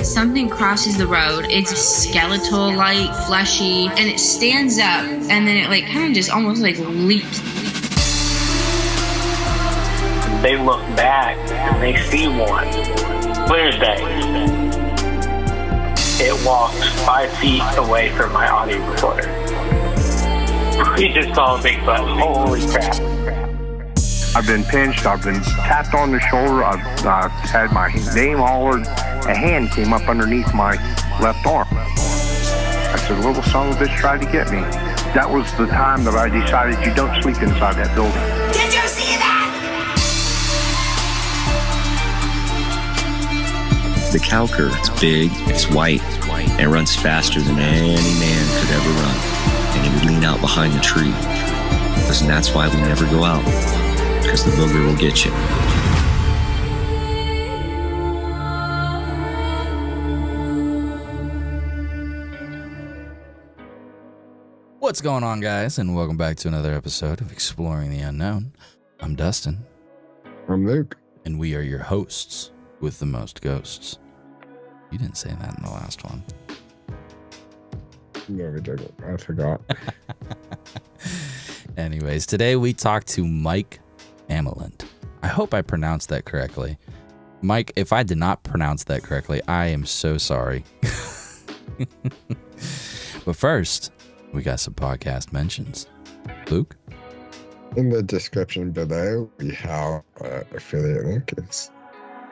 something crosses the road. It's skeletal like, fleshy, and it stands up, and then it like kind of just almost like leaps. They look back and they see one. Clear as day. It walked 5 feet away from my audio recorder. We just saw a Bigfoot. Holy crap. I've been pinched, I've been tapped on the shoulder, I've had my name hollered, a hand came up underneath my left arm. I said, little son of a bitch tried to get me. That was the time that I decided you don't sleep inside that building. Did you see that? The cow cur, it's big, it's white, and it runs faster than any man could ever run. And it would lean out behind the tree. And that's why we never go out, because the booger will get you. What's going on, guys, and welcome back to another episode of Exploring the Unknown. I'm Dustin. I'm Luke. And we are your hosts with the most ghosts. You didn't say that in the last one. No, we didn't. I forgot. Anyways, today we talked to Mike Famulent. I hope I pronounced that correctly. Mike, if I did not pronounce that correctly, I am so sorry. But first, we got some podcast mentions. Luke? In the description below, we have an affiliate link. It's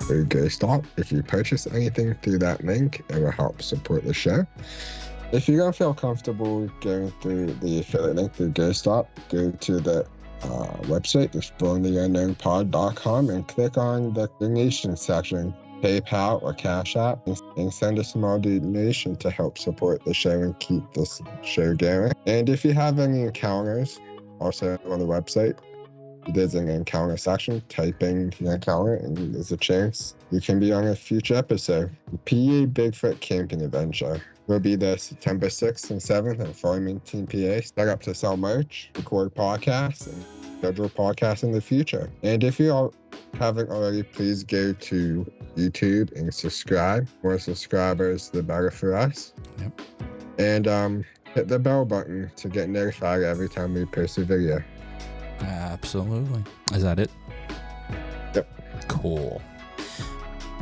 through GoStop. If you purchase anything through that link, it will help support the show. If you don't feel comfortable going through the affiliate link through GoStop, go to the website, exploringtheunknownpod.com, and click on the donation section, PayPal or Cash App, and send a small donation to help support the show and keep this show going. And if you have any encounters, also on the website, there's an encounter section. Type in your encounter, and there's a chance you can be on a future episode. The PA Bigfoot Camping Adventure will be there September 6th and 7th at Farmington, PA. Set up to sell merch, record podcasts, and schedule podcasts in the future. And if you haven't already, please go to YouTube and subscribe. More subscribers, the better for us. Yep. And hit the bell button to get notified every time we post a video. Absolutely. Is that it? Yep. Cool.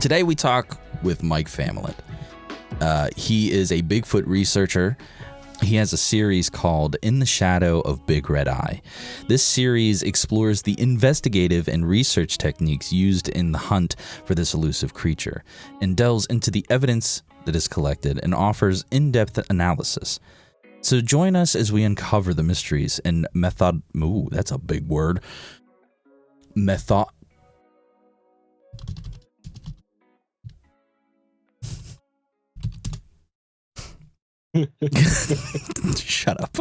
Today we talk with Mike Famulent. He is a Bigfoot researcher. He has a series called In the Shadow of Big Red Eye. This series explores the investigative and research techniques used in the hunt for this elusive creature and delves into the evidence that is collected and offers in-depth analysis. So join us as we uncover the mysteries and that's a big word. Shut up.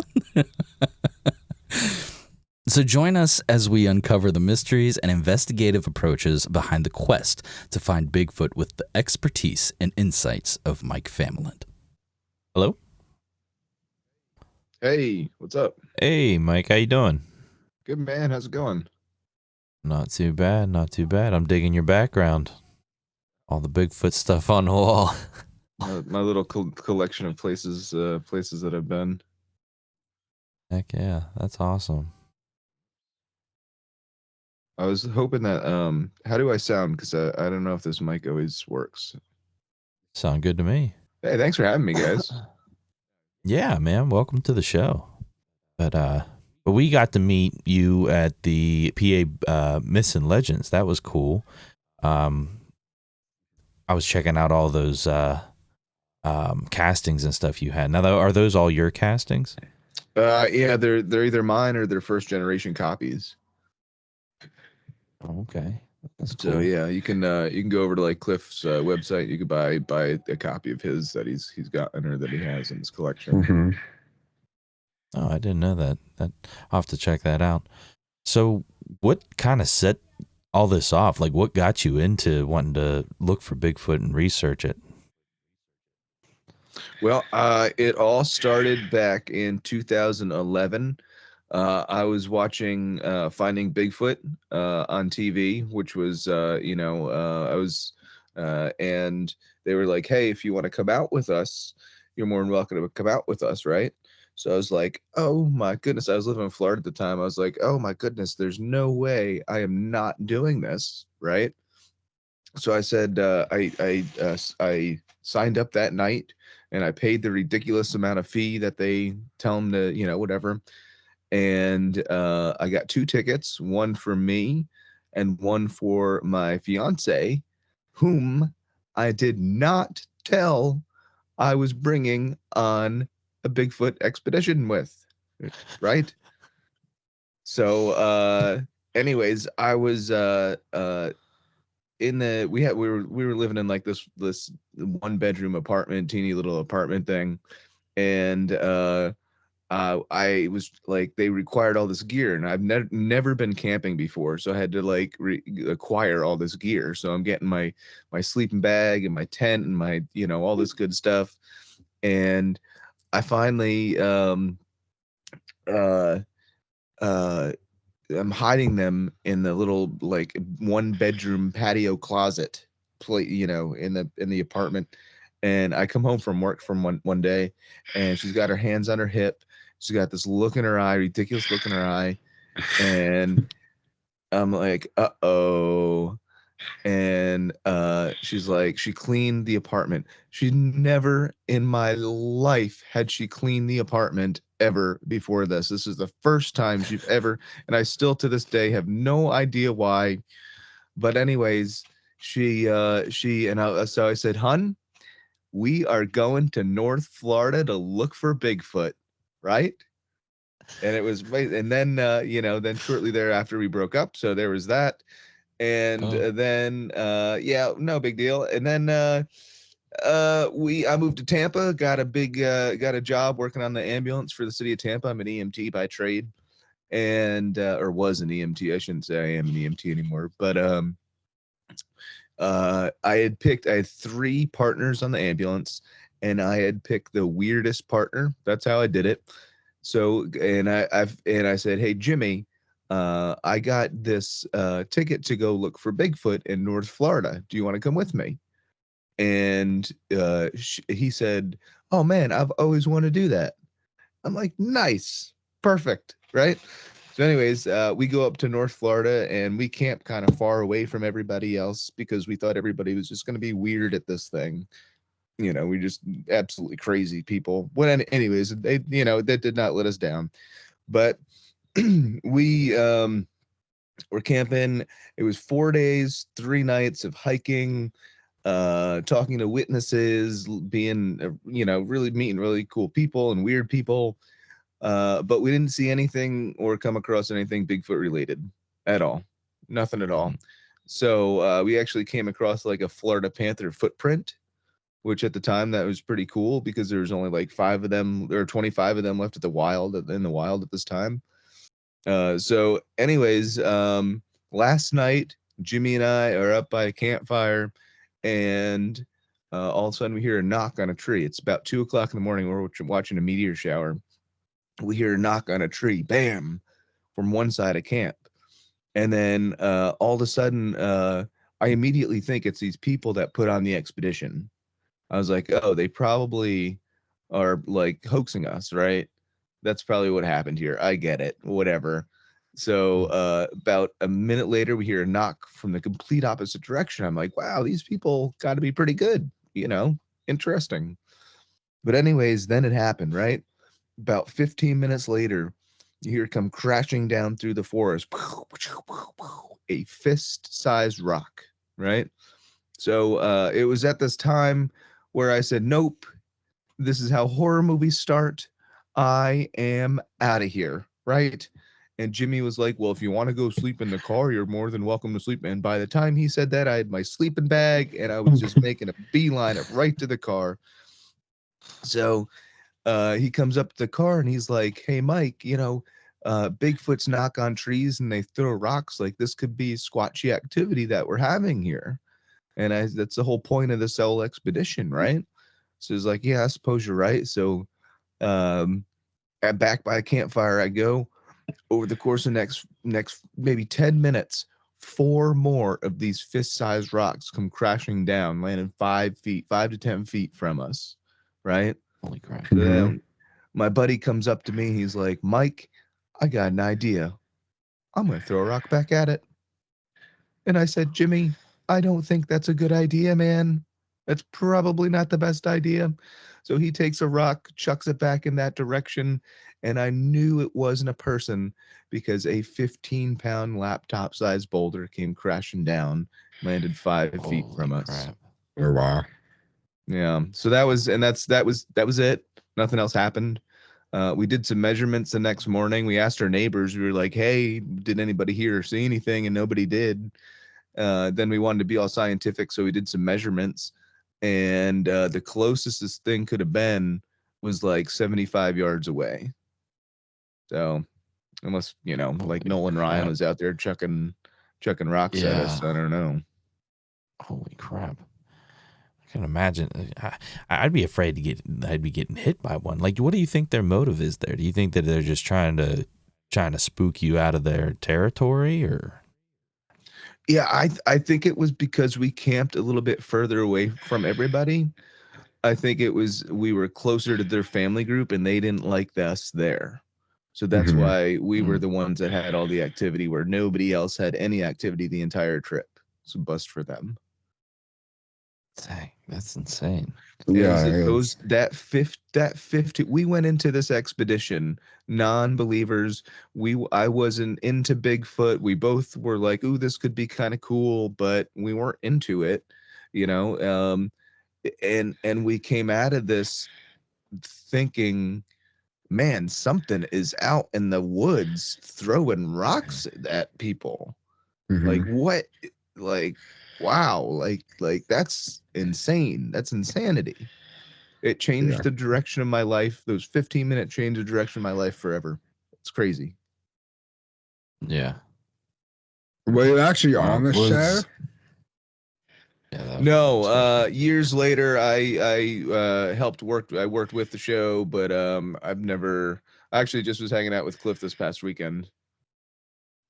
So join us as we uncover the mysteries and investigative approaches behind the quest to find Bigfoot with the expertise and insights of Mike Famulent. Hello? Hey, what's up? Hey, Mike, how you doing? Good, man. How's it going? Not too bad, not too bad. I'm digging your background. All the Bigfoot stuff on the wall. My little collection of places that I've been. Heck yeah, that's awesome. I was hoping that, how do I sound? Because I don't know if this mic always works. Sound good to me. Hey, thanks for having me, guys. Yeah, man, welcome to the show. But we got to meet you at the PA Myths and Legends. That was cool. I was checking out all those castings and stuff you had. Now, are those all your castings? Yeah, they're either mine or they're first generation copies. Oh, okay. That's So cool. yeah, you can go over to like Cliff's website. You could buy a copy of his that he's gotten or that he has in his collection. Mm-hmm. Oh, I didn't know that. I'll have to check that out. So what kind of set all this off? Like, what got you into wanting to look for Bigfoot and research it? Well, it all started back in 2011. I was watching Finding Bigfoot on TV, which was, I was And they were like, hey, if you want to come out with us, you're more than welcome to come out with us, right? So I was like, oh my goodness. I was living in Florida at the time. I was like, oh my goodness, there's no way I am not doing this, right? So I said, I signed up that night, and I paid the ridiculous amount of fee that they tell them to, whatever. And I got 2 tickets, one for me and one for my fiance, whom I did not tell I was bringing on a Bigfoot expedition with, right? So anyways, I was in the we were living in like this 1-bedroom apartment, teeny little apartment thing. And I was like, they required all this gear, and I've never been camping before, so I had to like acquire all this gear. So I'm getting my sleeping bag and my tent and my all this good stuff. And I finally I'm hiding them in the little like 1-bedroom patio closet in the apartment. And I come home from work from one day, and she's got her hands on her hip. She's got this look in her eye, ridiculous look in her eye. And I'm like, uh-oh. And she's like, she cleaned the apartment. She never in my life had she cleaned the apartment ever before this. This is the first time she's ever, and I still to this day have no idea why. But anyways, so I said, hun, we are going to North Florida to look for Bigfoot, right? And it was, and then then shortly thereafter we broke up, so there was that. And then no big deal. And then I moved to Tampa, got a job working on the ambulance for the city of Tampa. I'm an EMT by trade, and or was an EMT. I shouldn't say I am an EMT anymore, but I had 3 partners on the ambulance, and I had picked the weirdest partner. That's how I did it. So, and I said, hey, Jimmy, I got this ticket to go look for Bigfoot in North Florida. Do you want to come with me? And he said, oh man, I've always wanted to do that. I'm like, nice, perfect, right? So anyways, we go up to North Florida, and we camp kind of far away from everybody else because we thought everybody was just going to be weird at this thing. We just absolutely crazy people. Well, anyways, they, that did not let us down. But we were camping. It was 4 days, 3 nights of hiking, talking to witnesses, being, really meeting really cool people and weird people. But we didn't see anything or come across anything Bigfoot related at all. Nothing at all. So we actually came across like a Florida panther footprint, which at the time that was pretty cool because there was only like 5 of them or 25 of them left in the wild at this time. So anyways, last night, Jimmy and I are up by a campfire, and all of a sudden we hear a knock on a tree. It's about 2:00 in the morning. We're watching a meteor shower. We hear a knock on a tree, bam, from one side of camp. And then all of a sudden, I immediately think it's these people that put on the expedition. I was like, oh, they probably are like hoaxing us, right? That's probably what happened here. I get it, whatever. So about a minute later, we hear a knock from the complete opposite direction. I'm like, wow, these people got to be pretty good, interesting. But anyways, then it happened, right? About 15 minutes later, you hear it come crashing down through the forest, a fist-sized rock, right? So it was at this time where I said, nope, this is how horror movies start. I am out of here, right? And Jimmy was like, well, if you want to go sleep in the car, you're more than welcome to sleep. And by the time he said that, I had my sleeping bag, and I was just making a beeline right to the car. So he comes up to the car, and he's like, hey, Mike, Bigfoots knock on trees and they throw rocks. Like, this could be squatchy activity that we're having here. And that's the whole point of this whole expedition, right? So he's like, yeah, I suppose you're right. So back by a campfire I go. Over the course of next maybe 10 minutes, 4 more of these fist-sized rocks come crashing down, landing 5 to 10 feet from us, right? Holy crap. So then my buddy comes up to me. He's like, Mike, I got an idea. I'm going to throw a rock back at it. And I said, Jimmy, I don't think that's a good idea, man. That's probably not the best idea. So he takes a rock, chucks it back in that direction, and I knew it wasn't a person because a 15-pound laptop-sized boulder came crashing down, landed 5 feet from us. Crap. Oh, wow. Yeah. So that was it. Nothing else happened. We did some measurements the next morning. We asked our neighbors. We were like, hey, did anybody hear or see anything? And nobody did. Then we wanted to be all scientific, so we did some measurements. And the closest this thing could have been was like 75 yards away. So unless, like Nolan Ryan was out there chucking rocks at us, I don't know. Holy crap. I can imagine. I'd be afraid I'd be getting hit by one. Like, what do you think their motive is there? Do you think that they're just trying to spook you out of their territory, or? Yeah, I think it was because we camped a little bit further away from everybody. I think it was we were closer to their family group and they didn't like us there. So that's why we were the ones that had all the activity where nobody else had any activity the entire trip. It's a bust for them. Dang, that's insane. Yeah, that 50 we went into this expedition non-believers. I wasn't into Bigfoot. We both were like, ooh, this could be kind of cool, but we weren't into it, and we came out of this thinking, man, something is out in the woods throwing rocks at people. Like, what? Like, wow, like that's insane. That's insanity. It changed the direction of my life. Those 15-minute change the direction of my life forever. It's crazy. Yeah. Were you actually on the show? Yeah, no. Years later, I worked with the show, but I've never. I actually just was hanging out with Cliff this past weekend.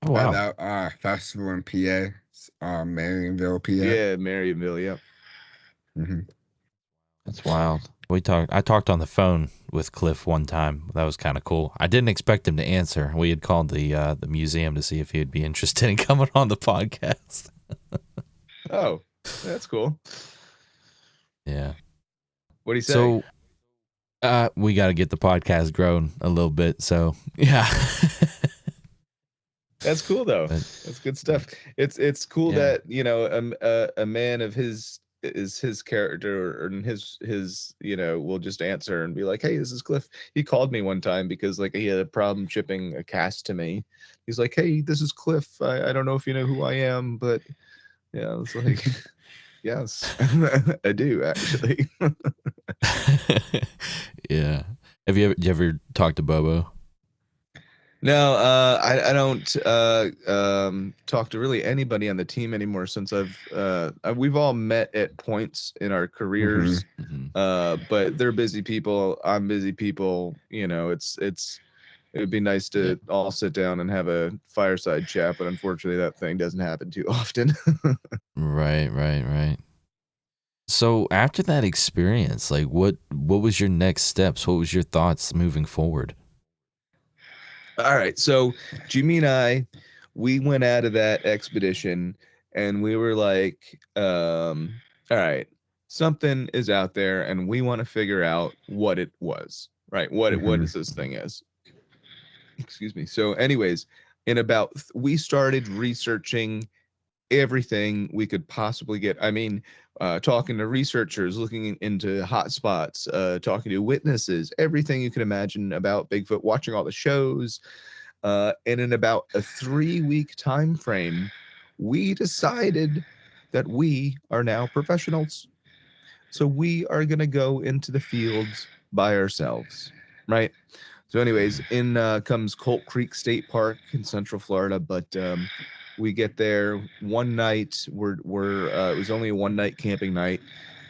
Oh, wow. At that festival in PA, Marionville, PA. Yeah, Marionville. Yep. That's wild. I talked on the phone with Cliff one time. That was kind of cool. I didn't expect him to answer. We had called the museum to see if he would be interested in coming on the podcast. Oh, that's cool. Yeah. What do you say? So, we got to get the podcast growing a little bit. So, yeah. That's cool though. That's good stuff. It's cool that a man of his character and his will just answer and be like, hey, this is Cliff. He called me one time because like he had a problem shipping a cast to me. He's like, hey, this is Cliff. I don't know if you know who I am, but yeah, I was like, yes, I do actually. Yeah. Have you ever talked to Bobo? No, I don't talk to really anybody on the team anymore since we've all met at points in our careers, but they're busy people. I'm busy people. It would be nice to all sit down and have a fireside chat, but unfortunately that thing doesn't happen too often. Right. So after that experience, like what was your next steps? What was your thoughts moving forward? All right. So Jimmy and I, we went out of that expedition and we were like, all right, something is out there and we want to figure out what it was, right? What is this thing is? Excuse me. So anyways, we started researching everything we could possibly get. I mean, talking to researchers, looking into hotspots, talking to witnesses, everything you can imagine about Bigfoot, watching all the shows. And in about a 3-week time frame, we decided that we are now professionals. So we are going to go into the fields by ourselves, right? So anyways, in comes Colt Creek State Park in Central Florida, but we get there one night. It was only a one-night camping night,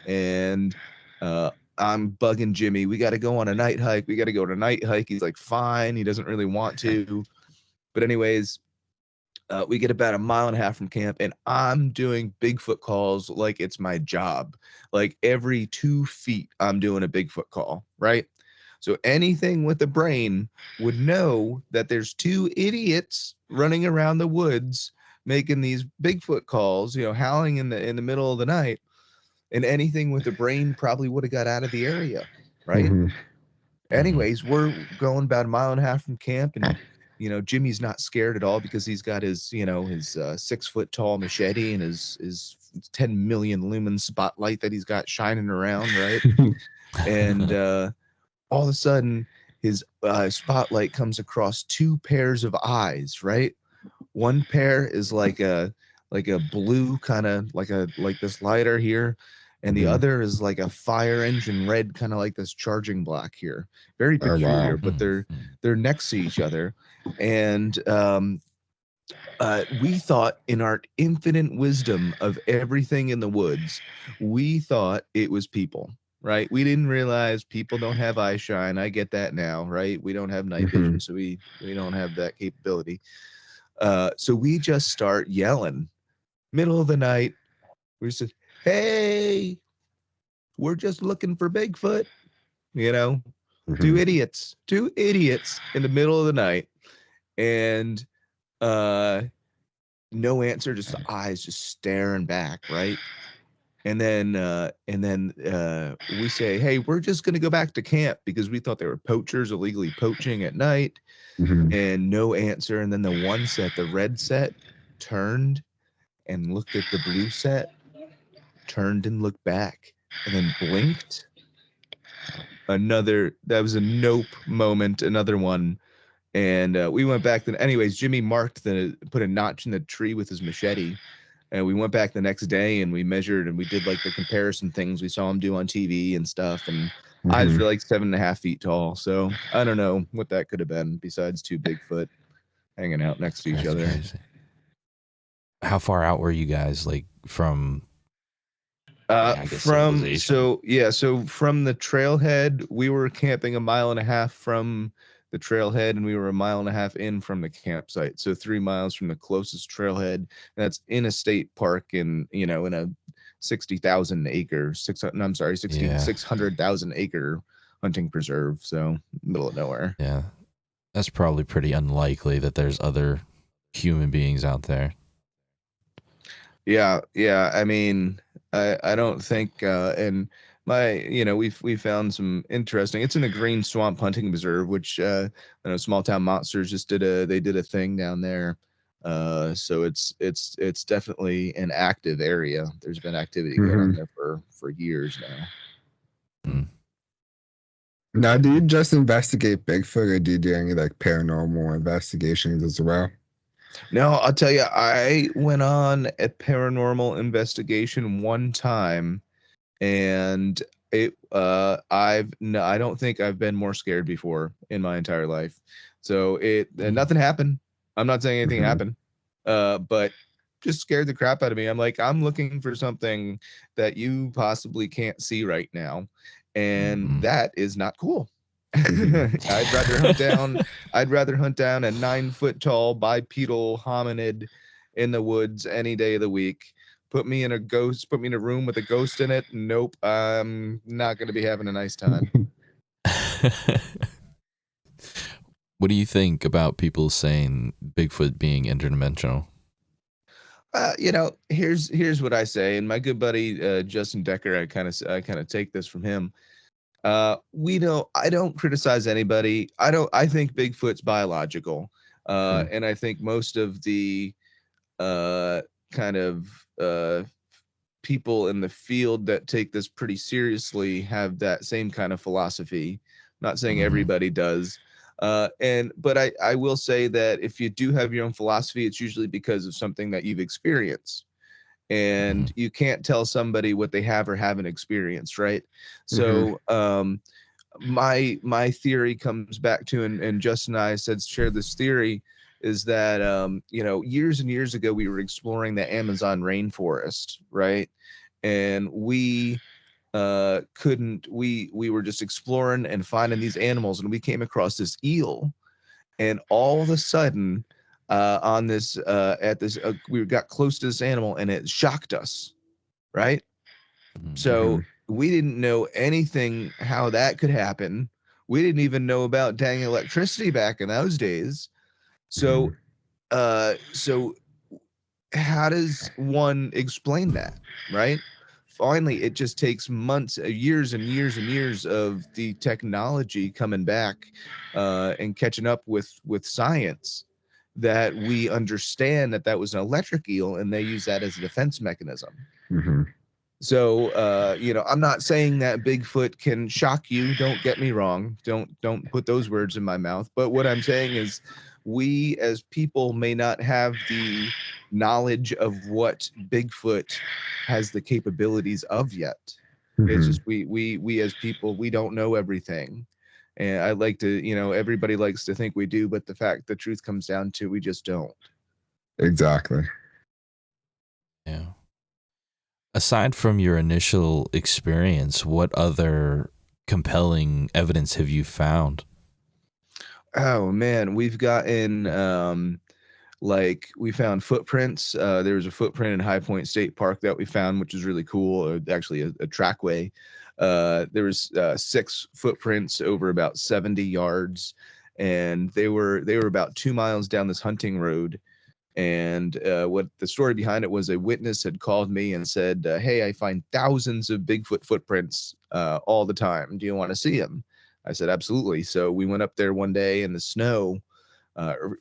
and I'm bugging Jimmy. We got to go on a night hike. He's like, fine. He doesn't really want to, but anyways, We get about a mile and a half from camp, and I'm doing Bigfoot calls like it's my job. Like every 2 feet, I'm doing a Bigfoot call, right? So anything with a brain would know that there's 2 idiots running around the woods making these Bigfoot calls, howling in the middle of the night. And anything with a brain probably would have got out of the area, right? Anyways, we're going about a mile and a half from camp, and Jimmy's not scared at all because he's got his 6-foot tall machete and his 10 million lumen spotlight that he's got shining around, right? And all of a sudden, his spotlight comes across 2 pairs of eyes, right? One pair is like a blue kind of like this lighter here, and the other is like a fire engine red, kind of like this charging black here. Very peculiar, but they're next to each other. And we thought, in our infinite wisdom of everything in the woods, we thought it was people, right? We didn't realize people don't have eye shine. I get that now, right? We don't have night vision, so we don't have that capability. So we just start yelling. Middle of the night, we said, "Hey, we're just looking for Bigfoot." 2 idiots in the middle of the night, and no answer, just the eyes just staring back, right? And then we say, "Hey, we're just gonna go back to camp," because we thought they were poachers illegally poaching at night. And no answer. And then the red set, turned and looked at the blue set, turned and looked back, and then blinked. That was a nope moment, another one. And we went back then. Anyways, Jimmy put a notch in the tree with his machete. And we went back the next day and we measured and we did like the comparison things we saw him do on TV and stuff. And eyes were like 7.5 feet tall. So I don't know what that could have been besides 2 Bigfoot hanging out next to each other. Crazy. How far out were you guys, like, from? So from the trailhead, we were camping a mile and a half from the trailhead, and we were a mile and a half in from the campsite. So 3 miles from the closest trailhead. That's in a state park in a 600,000 acre hunting preserve. So middle of nowhere. Yeah. That's probably pretty unlikely that there's other human beings out there. Yeah. I mean, I don't think, and we found some interesting. It's in a green swamp hunting preserve, which Small Town Monsters just did a thing down there. So it's definitely an active area. There's been activity going on there for years now. Now, do you just investigate Bigfoot, or do you do any like paranormal investigations as well? No, I'll tell you, I went on a paranormal investigation one time, and I don't think I've been more scared before in my entire life. So nothing happened. I'm not saying anything happened, but just scared the crap out of me. I'm like, I'm looking for something that you possibly can't see right now, and that is not cool. I'd rather hunt down a 9-foot tall bipedal hominid in the woods any day of the week. Put me in a room with a ghost in it. Nope, I'm not going to be having a nice time. What do you think about people saying Bigfoot being interdimensional? Here's what I say, and my good buddy Justin Decker, I kind of take this from him. I don't criticize anybody. I think Bigfoot's biological. And I think most of the kind of people in the field that take this pretty seriously have that same kind of philosophy. I'm not saying everybody does. But I will say that if you do have your own philosophy, it's usually because of something that you've experienced. And you can't tell somebody what they have or haven't experienced, right? So my theory comes back to, and Justin and I shared this theory, is that years and years ago we were exploring the Amazon rainforest, right? And we were just exploring and finding these animals, and we came across this eel, and all of a sudden on this at this we got close to this animal and it shocked us, right? So we didn't know anything how that could happen. We didn't even know about dang electricity back in those days. So so how does one explain that, right? Finally, it just takes months, years and years and years of the technology coming back and catching up with science, that we understand that that was an electric eel and they use that as a defense mechanism. So I'm not saying that Bigfoot can shock you, don't get me wrong, don't put those words in my mouth, but what I'm saying is we as people may not have the knowledge of what Bigfoot has the capabilities of yet. It's just we as people, we don't know everything. And I like to, everybody likes to think we do, but the truth comes down to we just don't. Exactly. Yeah. Aside from your initial experience, what other compelling evidence have you found? Oh man, we've gotten we found footprints. There was a footprint in High Point State Park that we found, which is really cool. Actually, a trackway. There was 6 footprints over about 70 yards, and they were about 2 miles down this hunting road. And what the story behind it was, a witness had called me and said, "Hey, I find thousands of Bigfoot footprints all the time. Do you want to see them?" I said, "Absolutely." So we went up there one day in the snow.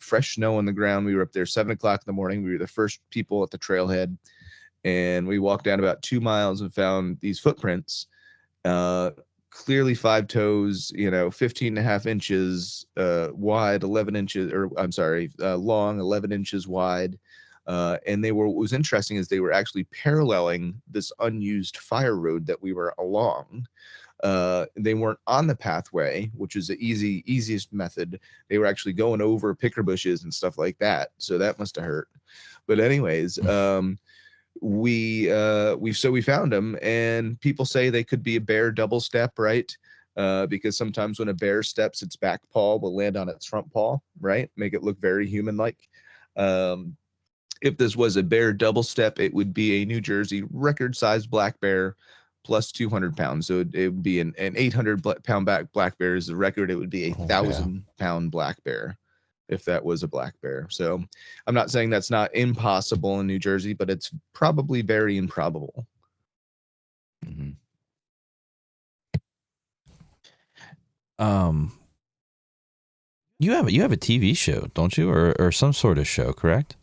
Fresh snow on the ground. We were up there 7:00 in the morning. We were the first people at the trailhead, and we walked down about 2 miles and found these footprints. Clearly 5 toes, 15 and a half inches wide, 11 inches, or I'm sorry, long, 11 inches wide. And what was interesting is they were actually paralleling this unused fire road that we were along. They weren't on the pathway, which is the easiest method. They were actually going over picker bushes and stuff like that. So that must have hurt. But anyways, we found them, and people say they could be a bear double step, right? Because sometimes when a bear steps, its back paw will land on its front paw, right? Make it look very human-like. If this was a bear double step, it would be a New Jersey record-sized black bear plus 200 pounds. So it would be an 800-pound black bear is the record. It would be a 1,000-pound black bear if that was a black bear. So I'm not saying that's not impossible in New Jersey, but it's probably very improbable. You have a TV show, don't you, or some sort of show, correct?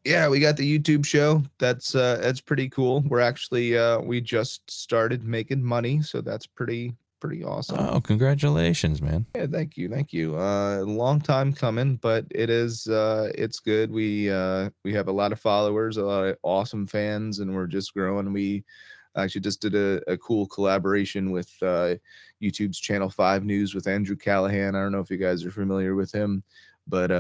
Yeah, we got the YouTube show. That's pretty cool. We're actually we just started making money, so that's pretty awesome. Oh, congratulations, man. Yeah, thank you. Long time coming, but it's good. We have a lot of followers, a lot of awesome fans, and we're just growing. We actually just did a cool collaboration with YouTube's Channel 5 News with Andrew Callahan. I don't know if you guys are familiar with him, but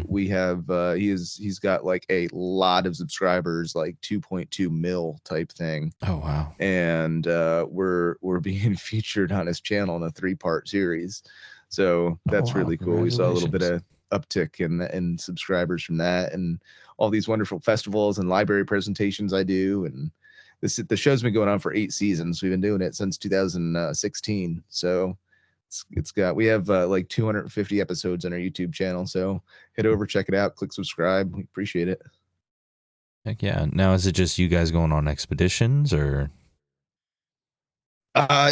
we have he's got like a lot of subscribers, like 2.2 mil type thing. Oh wow. And we're being featured on his channel in a 3-part series, so that's really cool. We saw a little bit of uptick in subscribers from that, and all these wonderful festivals and library presentations I do. And the show's been going on for 8 seasons. We've been doing it since 2016, so we have like 250 episodes on our YouTube channel. So head over, check it out, click subscribe. We appreciate it. Heck yeah. Now, is it just you guys going on expeditions, or?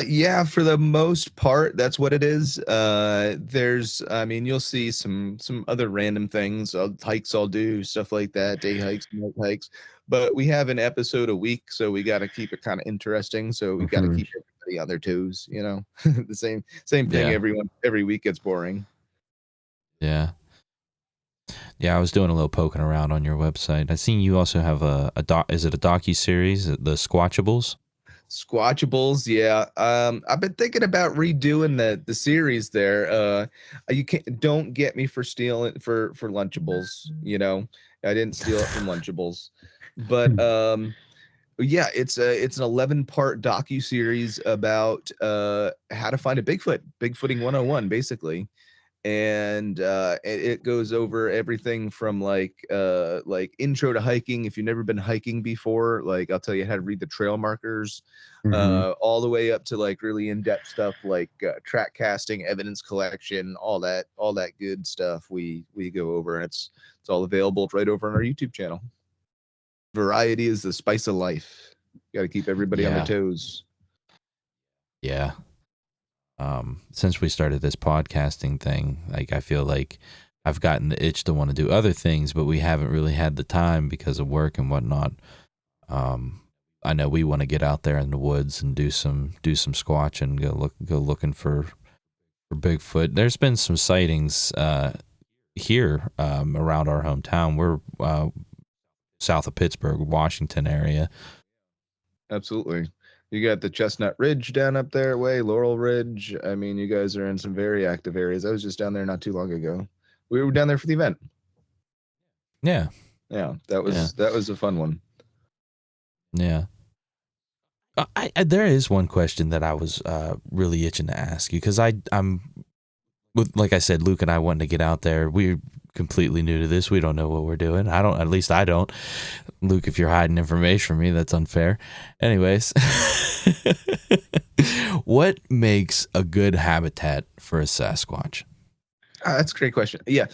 Yeah, for the most part, that's what it is. You'll see some other random things, hikes I'll do, stuff like that, day hikes, night hikes. But we have an episode a week, so we got to keep it kind of interesting. So we got to keep everybody on their toes, the same thing. Yeah. Every week gets boring. Yeah. Yeah, I was doing a little poking around on your website. I seen you also have is it a docu-series, the Squatchables? Squatchables, yeah. I've been thinking about redoing the series there. Don't get me for stealing for Lunchables, I didn't steal it from Lunchables. But yeah, it's an 11-part docu-series about how to find a Bigfooting 101, basically. and it goes over everything from like intro to hiking. If you've never been hiking before, like I'll tell you how to read the trail markers, all the way up to like really in-depth stuff like track casting, evidence collection, all that good stuff we go over, and it's all available right over on our YouTube channel. Variety is the spice of life. Got to keep everybody on their toes. Yeah. Since we started this podcasting thing, like I feel like I've gotten the itch to want to do other things, but we haven't really had the time because of work and whatnot. I know we want to get out there in the woods and do some squatch and go looking for Bigfoot. There's been some sightings here around our hometown. We're south of Pittsburgh, Washington area. Absolutely. You got the Chestnut Ridge down up there way, Laurel Ridge. I mean, you guys are in some very active areas. I was just down there not too long ago. We were down there for the event. Yeah. Yeah, that was a fun one. Yeah. There is one question that I was really itching to ask you, because I'm like I said, Luke and I wanted to get out there. We're completely new to this. We don't know what we're doing. At least I don't. Luke, if you're hiding information from me, that's unfair. Anyways, what makes a good habitat for a Sasquatch? That's a great question. Yeah.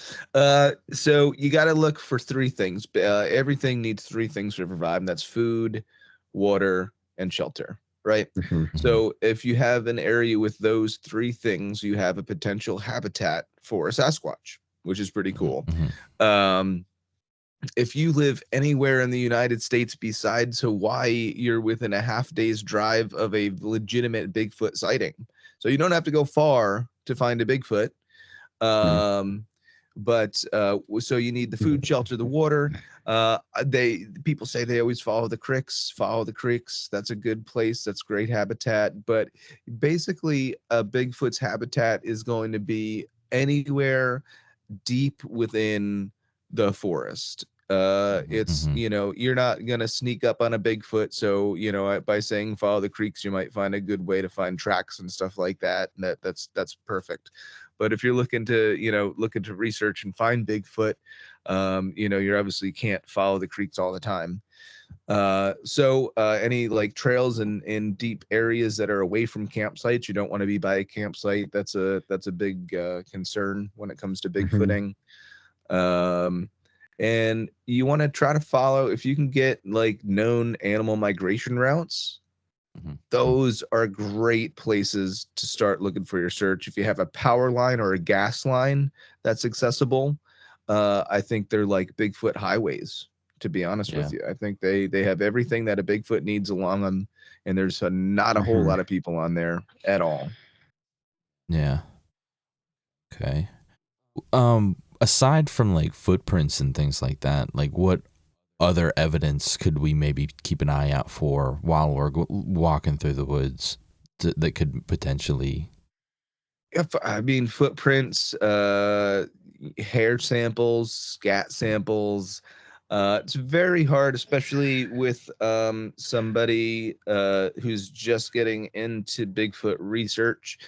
So you got to look for three things. Everything needs three things to survive, and that's food, water, and shelter, right? So if you have an area with those three things, you have a potential habitat for a Sasquatch, which is pretty cool. If you live anywhere in the United States besides Hawaii, you're within a half day's drive of a legitimate Bigfoot sighting. So you don't have to go far to find a Bigfoot. But so you need the food, shelter, the water. People say they always follow the creeks. That's a good place. That's great habitat. But basically, a Bigfoot's habitat is going to be anywhere deep within the forest. It's, you're not going to sneak up on a Bigfoot. So, by saying follow the creeks, you might find a good way to find tracks and stuff like that. And that's perfect. But if you're looking to research and find Bigfoot, you obviously can't follow the creeks all the time. So any like trails in deep areas that are away from campsites, you don't want to be by a campsite. That's a big concern when it comes to Bigfooting. And you want to try to follow, if you can get like known animal migration routes, those are great places to start looking for your search. If you have a power line or a gas line that's accessible, I think they're like Bigfoot highways, to be honest with you. I think they have everything that a Bigfoot needs along them, and there's not a whole lot of people on there at all. Yeah. Okay. Aside from like footprints and things like that, like what other evidence could we maybe keep an eye out for while we're walking through the woods that could potentially? I mean, footprints, hair samples, scat samples. It's very hard, especially with somebody who's just getting into Bigfoot research.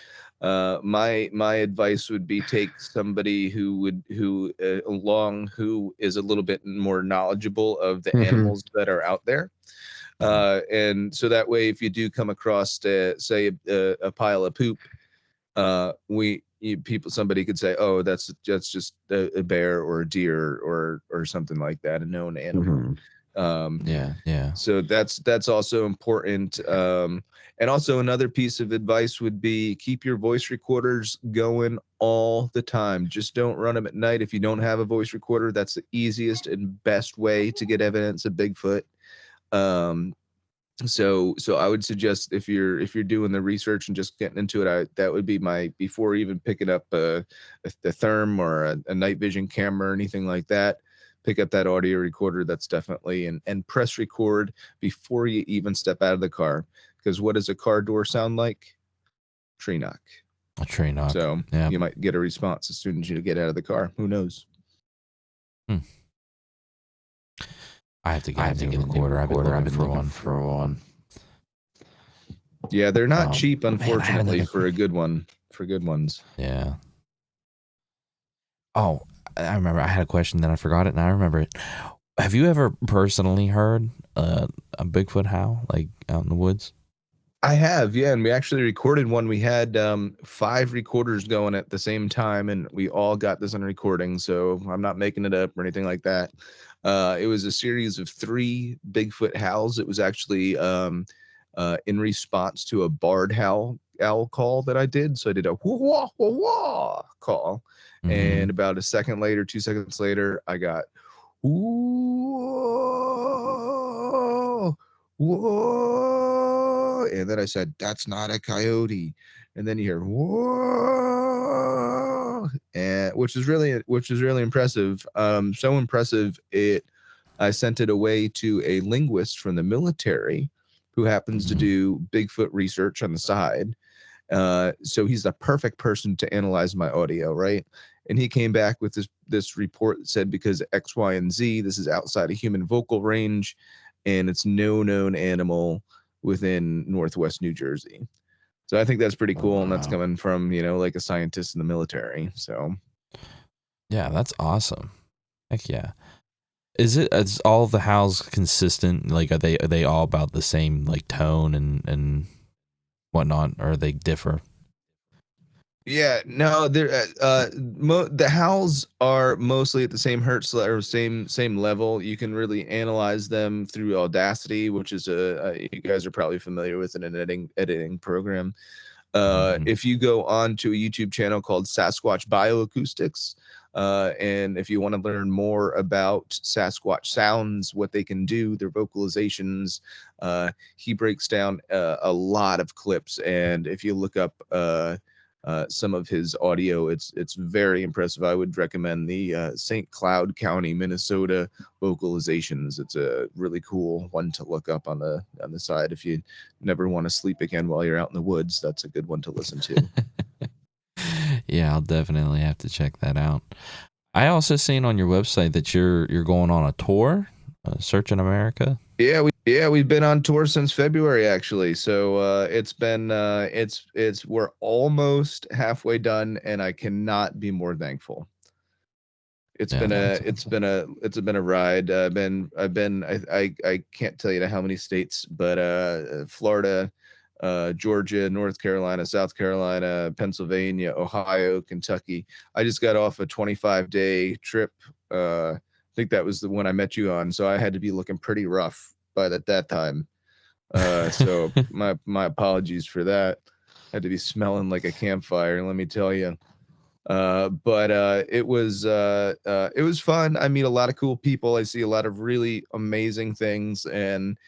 My advice would be take somebody who is a little bit more knowledgeable of the animals that are out there. And so that way, if you do come across, say, a pile of poop, somebody could say, oh, that's just a bear or a deer or something like that, a known animal. So that's also important. And also another piece of advice would be keep your voice recorders going all the time. Just don't run them at night. If you don't have a voice recorder, that's the easiest and best way to get evidence of Bigfoot. So I would suggest if you're doing the research and just getting into it, that would be before even picking up the therm or a night vision camera or anything like that, pick up that audio recorder. That's definitely, and press record before you even step out of the car. Because what does a car door sound like? Tree knock. A tree knock. So you might get a response as soon as you get out of the car. Who knows? I have to get a new recorder. I've been looking for one. Yeah, they're not cheap, unfortunately, for a good one. For good ones. Yeah. Oh, I remember. I had a question, then I forgot it, and I remember it. Have you ever personally heard a Bigfoot howl, like out in the woods? I have, yeah, and we actually recorded one. We had 5 recorders going at the same time, and we all got this on recording. So I'm not making it up or anything like that. It was a series of 3 Bigfoot howls. It was actually in response to a barred owl call that I did. So I did a wah wah wah wah call, and about a second later, 2 seconds later, I got whoa, whoa, and then I said, "That's not a coyote," and then you hear whoa, and which is really impressive. So impressive I sent it away to a linguist from the military who happens to do Bigfoot research on the side. So he's the perfect person to analyze my audio, right? And he came back with this report that said because X, Y, and Z, this is outside of human vocal range, and it's no known animal within Northwest New Jersey. So I think that's pretty cool, and that's coming from like a scientist in the military. So yeah, that's awesome. Heck yeah. Is all the howls consistent? Like are they all about the same like tone and whatnot, or they differ? yeah, no, the howls are mostly at the same hertz or same level. You can really analyze them through Audacity, which is you guys are probably familiar with an editing program. If you go on to a YouTube channel called Sasquatch Bioacoustics, and if you want to learn more about Sasquatch sounds, what they can do, their vocalizations, he breaks down a lot of clips. And if you look up some of his audio, it's very impressive. I would recommend the St. Cloud County, Minnesota vocalizations. It's a really cool one to look up on the side. If you never want to sleep again while you're out in the woods, that's a good one to listen to. Yeah, I'll definitely have to check that out. I also seen on your website that you're going on a tour, Searching America. Yeah, we've been on tour since February actually. So it's been we're almost halfway done, and I cannot be more thankful. It's been a ride. I can't tell you to how many states, but Florida, Georgia, North Carolina, South Carolina, Pennsylvania, Ohio, Kentucky. I just got off a 25-day trip. I think that was the one I met you on, so I had to be looking pretty rough by that time. So my apologies for that. I had to be smelling like a campfire, let me tell you. But it was fun. I meet a lot of cool people. I see a lot of really amazing things, and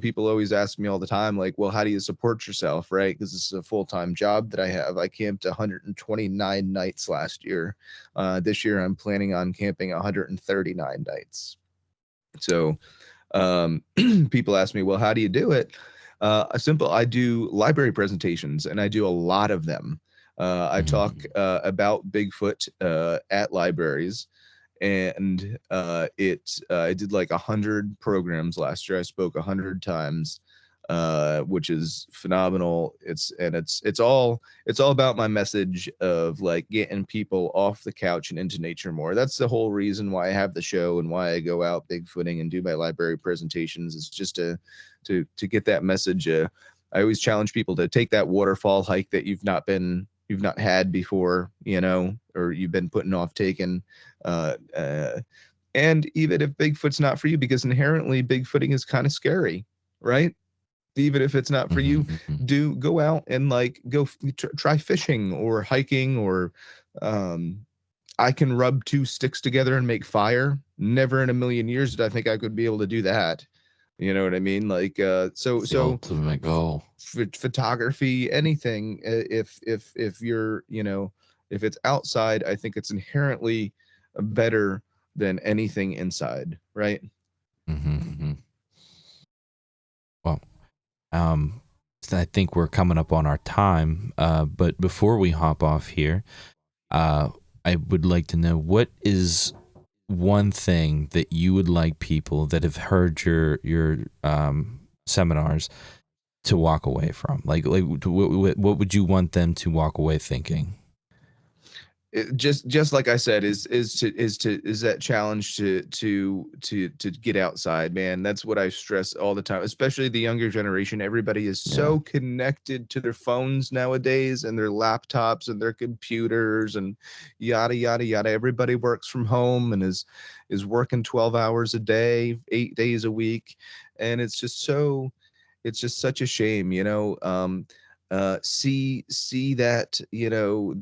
people always ask me all the time, like, well, how do you support yourself, right? Because this is a full-time job that I have. I camped 129 nights last year. This year I'm planning on camping 139 nights. So people ask me, well, how do you do it? I do library presentations, and I do a lot of them. I talk about Bigfoot at libraries, and I did like 100 programs last year. I spoke 100 times, which is phenomenal. It's all about my message of like getting people off the couch and into nature more. That's the whole reason why I have the show and why I go out Bigfooting and do my library presentations. It's just to get that message. I always challenge people to take that waterfall hike that you've not had before, or you've been putting off taking. And even if Bigfoot's not for you, because inherently Bigfooting is kind of scary, right? Even if it's not for you, go out and like try fishing or hiking, or I can rub 2 sticks together and make fire. Never in a million years did I think I could be able to do that. You know what I mean? Like, so ultimate goal. Photography, anything. If you're, if it's outside, I think it's inherently better than anything inside, right? Well, I think we're coming up on our time. But before we hop off here, I would like to know, what is one thing that you would like people that have heard your seminars to walk away from? Like what would you want them to walk away thinking? just like I said, is that challenge to get outside, man. That's what I stress all the time, especially the younger generation. Everybody is so connected to their phones nowadays and their laptops and their computers and yada yada yada. Everybody works from home and is working 12 hours a day, 8 days a week, and it's just such a shame, see that, the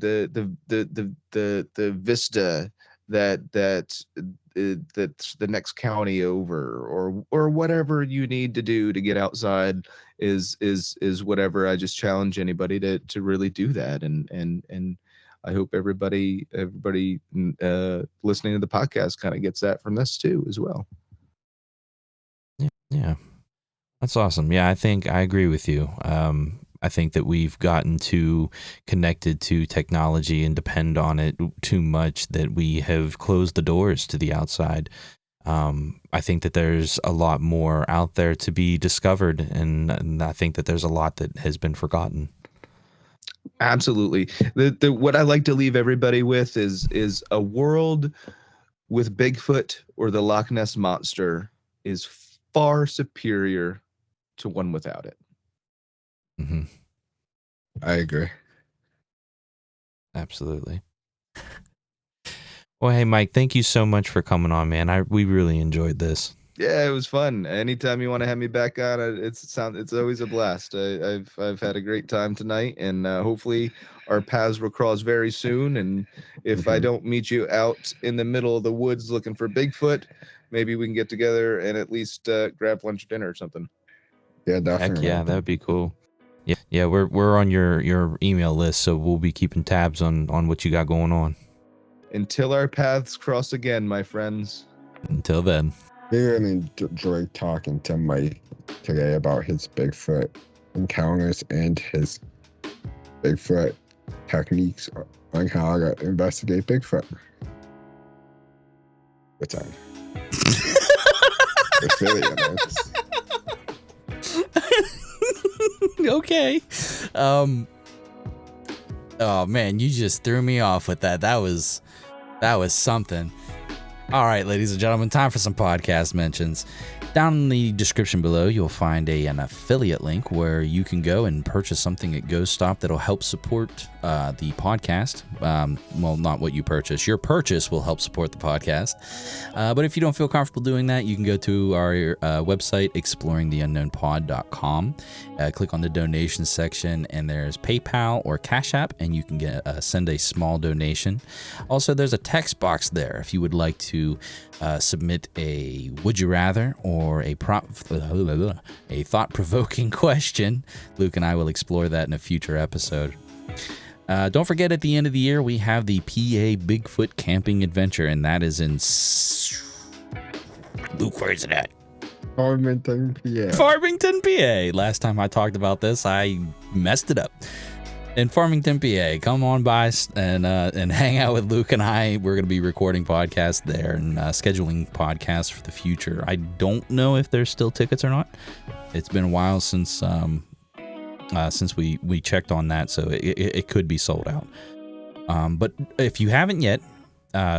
vista that's the next county over, or whatever you need to do to get outside is whatever. I just challenge anybody to really do that, and I hope everybody listening to the podcast kind of gets that from this too as well. Yeah. That's awesome. Yeah, I think I agree with you. I think that we've gotten too connected to technology and depend on it too much that we have closed the doors to the outside. I think that there's a lot more out there to be discovered, and I think that there's a lot that has been forgotten. Absolutely. The what I like to leave everybody with is a world with Bigfoot or the Loch Ness Monster is far superior to one without it. Mm-hmm. I agree. Absolutely. Well, hey, Mike, thank you so much for coming on, man. We really enjoyed this. Yeah, it was fun. Anytime you want to have me back on, it's always a blast. I've had a great time tonight, and hopefully our paths will cross very soon. And if I don't meet you out in the middle of the woods looking for Bigfoot, maybe we can get together and at least grab lunch or dinner or something. Yeah, definitely. Heck yeah, that would be cool. Yeah, we're on your email list, so we'll be keeping tabs on what you got going on. Until our paths cross again, my friends. Until then. We really enjoyed talking to Mike today about his Bigfoot encounters and his Bigfoot techniques on how to investigate Bigfoot. What's that? Affiliate. Okay. Oh man, you just threw me off with that. That was something. All right, ladies and gentlemen, time for some podcast mentions. Down in the description below, you'll find an affiliate link where you can go and purchase something at GoStop that'll help support the podcast. Well, not what you purchase. Your purchase will help support the podcast. But if you don't feel comfortable doing that, you can go to our website, exploringtheunknownpod.com. Click on the donation section, and there's PayPal or Cash App, and you can send a small donation. Also, there's a text box there if you would like to submit a would you rather or a thought-provoking question. Luke and I will explore that in a future episode. Don't forget, at the end of the year, we have the PA Bigfoot Camping Adventure, and that is in Luke, where's it at? Farmington, PA. Farmington, PA. Last time I talked about this, I messed it up. In Farmington, PA, come on by and hang out with Luke and I. We're going to be recording podcasts there and scheduling podcasts for the future. I don't know if there's still tickets or not. It's been a while since we checked on that, so it could be sold out. But if you haven't yet,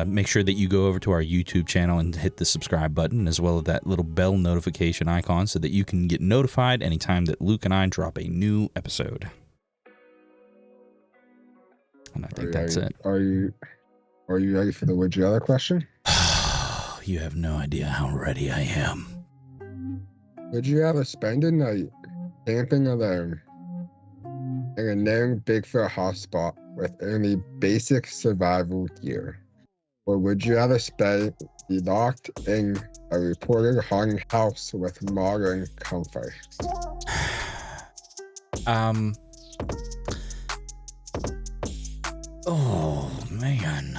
make sure that you go over to our YouTube channel and hit the subscribe button, as well as that little bell notification icon, so that you can get notified anytime that Luke and I drop a new episode. And I think that's it. Are you ready for the would you rather question? You have no idea how ready I am. Would you rather spend a night camping alone in a known Bigfoot hotspot with only basic survival gear? Or would you rather be locked in a reported haunted house with modern comforts? Oh, man.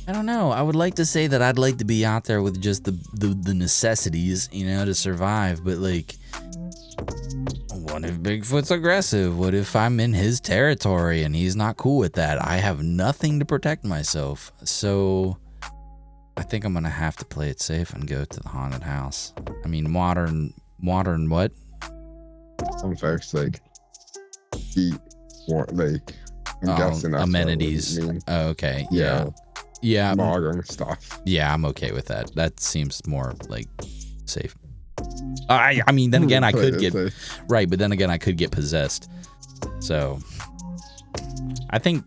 I don't know. I would like to say that I'd like to be out there with just the necessities, to survive. But, like, what if Bigfoot's aggressive? What if I'm in his territory and he's not cool with that? I have nothing to protect myself. So I think I'm going to have to play it safe and go to the haunted house. I mean, modern what? Some folks, like, eat, I'm guessing that's amenities. what it means. Oh, okay. Yeah. Yeah. Modern stuff. Yeah, I'm okay with that. That seems more like safe. I mean, then again, I could get right, but then again, I could get possessed. So, I think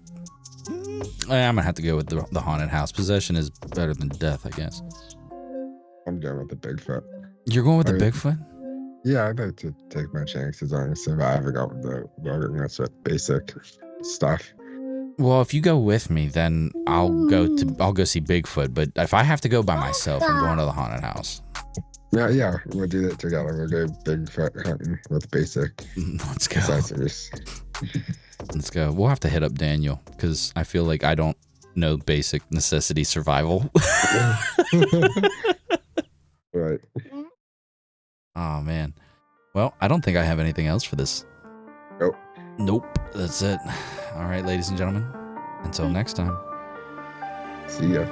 I'm gonna have to go with the haunted house. Possession is better than death, I guess. I'm going with the Bigfoot. You're going with the Bigfoot? Yeah, I'd like to take my chances on surviving out with the wilderness with basic stuff. Well, if you go with me, then I'll go see Bigfoot. But if I have to go by myself, I'm going to the haunted house. Yeah, we'll do that together. We'll go Bigfoot hunting with basic Let's go. accessories. Let's go. We'll have to hit up Daniel because I feel like I don't know basic necessity survival. Right. Oh, man. Well, I don't think I have anything else for this. Nope. That's it. All right, ladies and gentlemen. Until next time. See ya.